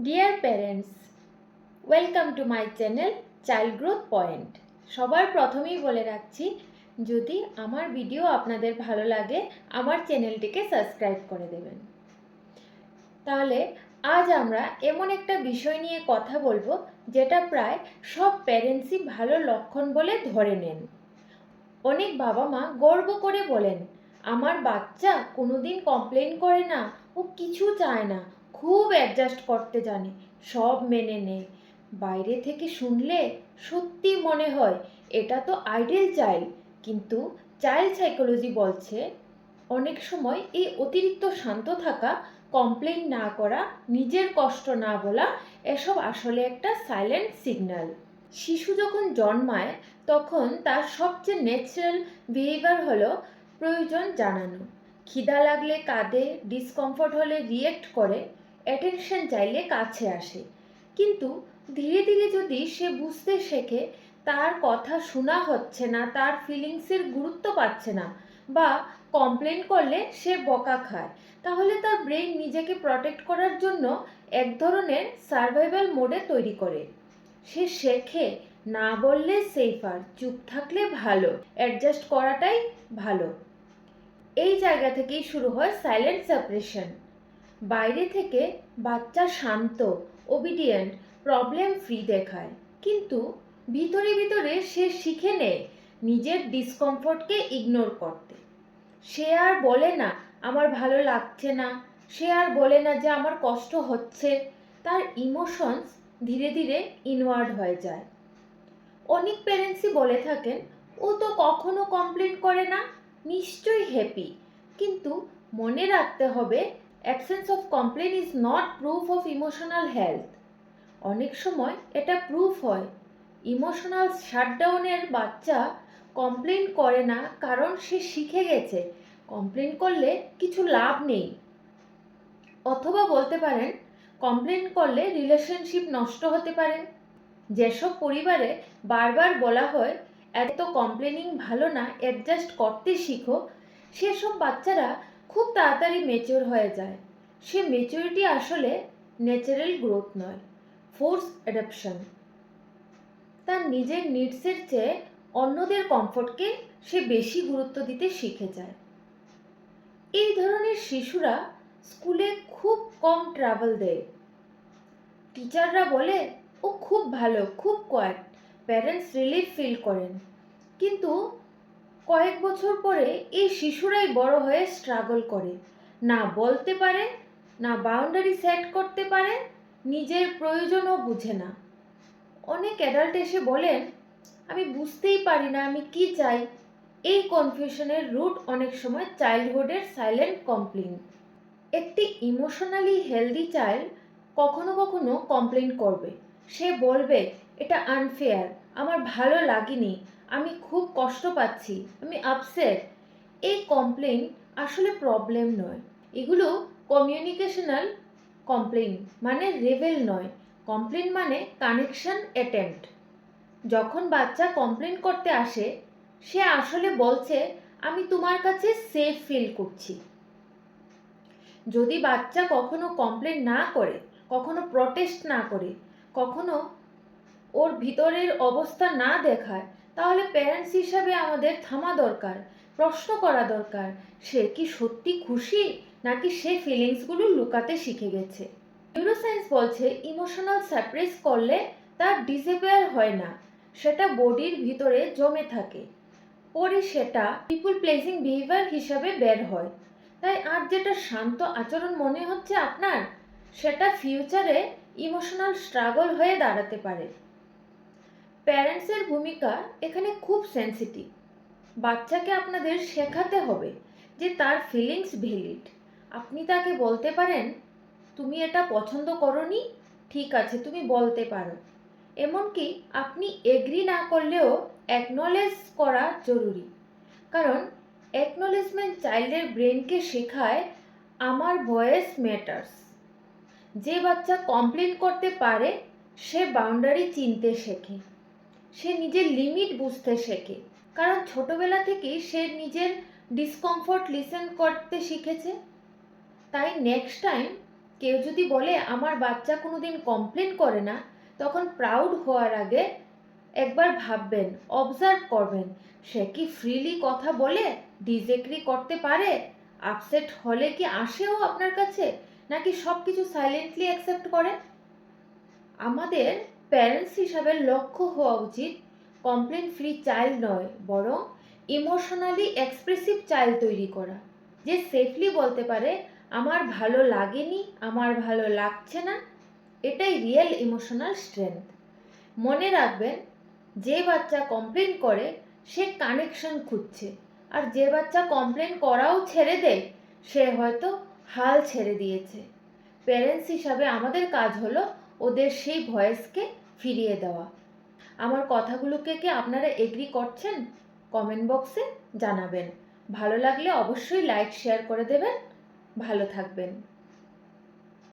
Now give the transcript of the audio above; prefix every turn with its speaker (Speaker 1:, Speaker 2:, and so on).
Speaker 1: Deer parents, welcome to my channel child growth point. সবার প্রথমেই বলে রাখছি, যদি আমার ভিডিও আপনাদের ভালো লাগে আমার চ্যানেলটিকে সাবস্ক্রাইব করে দেবেন। তাহলে আজ আমরা এমন একটা বিষয় নিয়ে কথা বলবো যেটা প্রায় সব প্যারেন্টসই ভালো লক্ষণ বলে ধরে নেন। অনেক বাবা মা গর্ব করে বলেন, আমার বাচ্চা কোনোদিন কমপ্লেন করে না, ও কিছু চায় না, খুব অ্যাডজাস্ট করতে জানে, সব মেনে নেয়। বাইরে থেকে শুনলে সত্যি মনে হয় এটা তো আইডিয়াল চাইল্ড, কিন্তু চাইল্ড সাইকোলজি বলছে অনেক সময় এই অতিরিক্ত শান্ত থাকা, কমপ্লেন না করা, নিজের কষ্ট না বলা, এসব আসলে একটা সাইলেন্ট সিগন্যাল। শিশু যখন জন্মায় তখন তার সবচেয়ে ন্যাচারাল বিহেভিয়ার হলো প্রয়োজন জানানো। খিদা লাগলে কাঁদে, ডিসকমফর্ট হলে রিয়েক্ট করে, অ্যাটেনশন চাইলে কাছে আসে। কিন্তু ধীরে ধীরে যদি সে বুঝতে শেখে তার কথা শোনা হচ্ছে না, তার ফিলিংসের গুরুত্ব পাচ্ছে না, বা কমপ্লেন করলে সে বকা খায়, তাহলে তার ব্রেইন নিজেকে প্রটেক্ট করার জন্য এক ধরনের সার্ভাইভাল মোডে তৈরি করে। সে শেখে না বললে সেফার, চুপ থাকলে ভালো, অ্যাডজাস্ট করাটাই ভালো। এই জায়গা থেকেই শুরু হয় সাইলেন্ট সাপ্রেশন। বাইরে থেকে বাচ্চা শান্ত, ওবিডিয়েন্ট, প্রবলেম ফ্রি দেখায়, কিন্তু ভিতরে ভিতরে সে শিখে নেয় নিজের ডিসকমফর্টকে ইগনোর করতে। সে আর বলে না আমার ভালো লাগছে না, সে আর বলে না যে আমার কষ্ট হচ্ছে। তার ইমোশনস ধীরে ধীরে ইনওয়ার্ড হয়ে যায়। অনেক প্যারেন্টসই বলে থাকেন, ও তো কখনো কমপ্লেন করে না, নিশ্চয়ই হ্যাপি। কিন্তু মনে রাখতে হবে, absence of complain is not proof of emotional health. অনেক সময় এটা প্রুফ হয় ইমোশনাল শাটডাউনের। বাচ্চা কমপ্লেন করে না কারণ সে শিখে গেছে কমপ্লেন করলে কিছু লাভ নেই। অথবা বলতে পারেন, কমপ্লেন করলে রিলেশনশিপ নষ্ট হতে পারে। যেসব পরিবারে বারবার বলা হয় এত কমপ্লেনিং ভালো না, অ্যাডজাস্ট করতে শিখো, সেসব বাচ্চারা খুব তাড়াতাড়ি ম্যাচিওর হয়ে যায়। সে ম্যাচুরিটি আসলে ন্যাচারাল গ্রোথ নয়, ফোর্স অ্যাডাপশন। তার নিজের নিডসের চেয়ে অন্যদের কমফোর্টকে সে বেশি গুরুত্ব দিতে শিখে যায়। এই ধরনের শিশুরা স্কুলে খুব কম ট্রাভেল দেয়। টিচাররা বলে ও খুব ভালো, খুব কোয়াইট, প্যারেন্টস রিলিফ ফিল করেন। কিন্তু কয়েক বছর পরে এই শিশুরাই বড় হয়ে স্ট্রাগল করে, না বলতে পারে, না বাউন্ডারি সেট করতে পারে, নিজের প্রয়োজনও বুঝে না। অনেক অ্যাডাল্ট এসে বলেন, আমি বুঝতেই পারি না আমি কি চাই। এই কনফিউশনের রুট অনেক সময় চাইল্ডহুডের সাইলেন্ট কমপ্লেন। একটি ইমোশনালি হেলদি চাইল্ড কখনো কখনো কমপ্লেন করবে। সে বলবে এটা আনফেয়ার, আমার ভালো লাগেনি, আমি খুব কষ্ট পাচ্ছি, আমি আপসেট। এই কমপ্লেন আসলে প্রবলেম নয়, এগুলো কমিউনিকেশনাল কমপ্লেন, মানে রেবেল নয়। কমপ্লেন মানে কানেকশন অ্যাটেম্প্ট। যখন বাচ্চা কমপ্লেন করতে আসে সে আসলে বলছে আমি তোমার কাছে সেফ ফিল করছি। যদি বাচ্চা কখনো কমপ্লেন না করে, কখনো প্রটেস্ট না করে, কখনো ওর ভিতরের অবস্থা না দেখায়, তাহলে প্যারেন্টস হিসাবে আমাদের থামা দরকার, প্রশ্ন করা দরকার, সে কি সত্যি খুশি নাকি সে ফিলিংসগুলো লুকাতে শিখে গেছে। নিউরোসায়েন্স বলছে ইমোশনাল সাপ্রেস করলে তার ডিসঅ্যাপিয়ার হয় না, সেটা বডির ভিতরে জমে থাকে, পরে সেটা পিপল প্লেজিং বিহেভিয়ার হিসাবে বের হয়। তাই আজ যেটা শান্ত আচরণ মনে হচ্ছে আপনার, সেটা ফিউচারে ইমোশনাল স্ট্রাগল হয়ে দাঁড়াতে পারে। প্যারেন্টসের ভূমিকা এখানে খুব সেন্সিটিভ। বাচ্চাকে আপনাদের শেখাতে হবে যে তার ফিলিংস ভ্যালিড। আপনি তাকে বলতে পারেন, তুমি এটা পছন্দ করোনি, ঠিক আছে তুমি বলতে পারো। এমনকি আপনি এগ্রি না করলেও অ্যাকনলেজ করা জরুরি, কারণ অ্যাকনলেজমেন্ট চাইল্ডের ব্রেনকে শেখায় আমার ভয়েস ম্যাটার্স। যে বাচ্চা কমপ্লেন করতে পারে সে বাউন্ডারি চিনতে শেখে, সে নিজের লিমিট বুঝতে শেখে, কারণ ছোটবেলা থেকেই সে নিজের ডিসকমফর্ট লিসেন করতে শিখেছে। তাই নেক্সট টাইম কেউ যদি বলে আমার বাচ্চা কোনোদিন কমপ্লেন করে না, তখন প্রাউড হওয়ার আগে একবার ভাববেন, অবজার্ভ করবেন, সে কি ফ্রিলি কথা বলে, ডিসএগ্রি করতে পারে, আপসেট হলে কি আসেও আপনার কাছে, নাকি সব কিছু সাইলেন্টলি অ্যাকসেপ্ট করে। আমাদের প্যারেন্টস হিসাবে লক্ষ্য হওয়া উচিত কমপ্লেন ফ্রি চাইল্ড নয়, বরং ইমোশনালি এক্সপ্রেসিভ চাইল্ড তৈরি করা, যে সেফলি বলতে পারে আমার ভালো লাগেনি, আমার ভালো লাগছে না। এটাই রিয়েল ইমোশনাল স্ট্রেংথ। মনে রাখবেন, যে বাচ্চা কমপ্লেন করে সে কানেকশন খুঁজছে, আর যে বাচ্চা কমপ্লেন করাও ছেড়ে দেয় সে হয়তো হাল ছেড়ে দিয়েছে। প্যারেন্টস হিসাবে আমাদের কাজ হলো ওদের সেই ভয়েসকে ফিরিয়ে দেওয়া। আমার কথাগুলোকে কি আপনারা এগ্রি করছেন? কমেন্ট বক্সে জানাবেন। ভালো লাগলে অবশ্যই লাইক শেয়ার করে দেবেন। ভালো থাকবেন।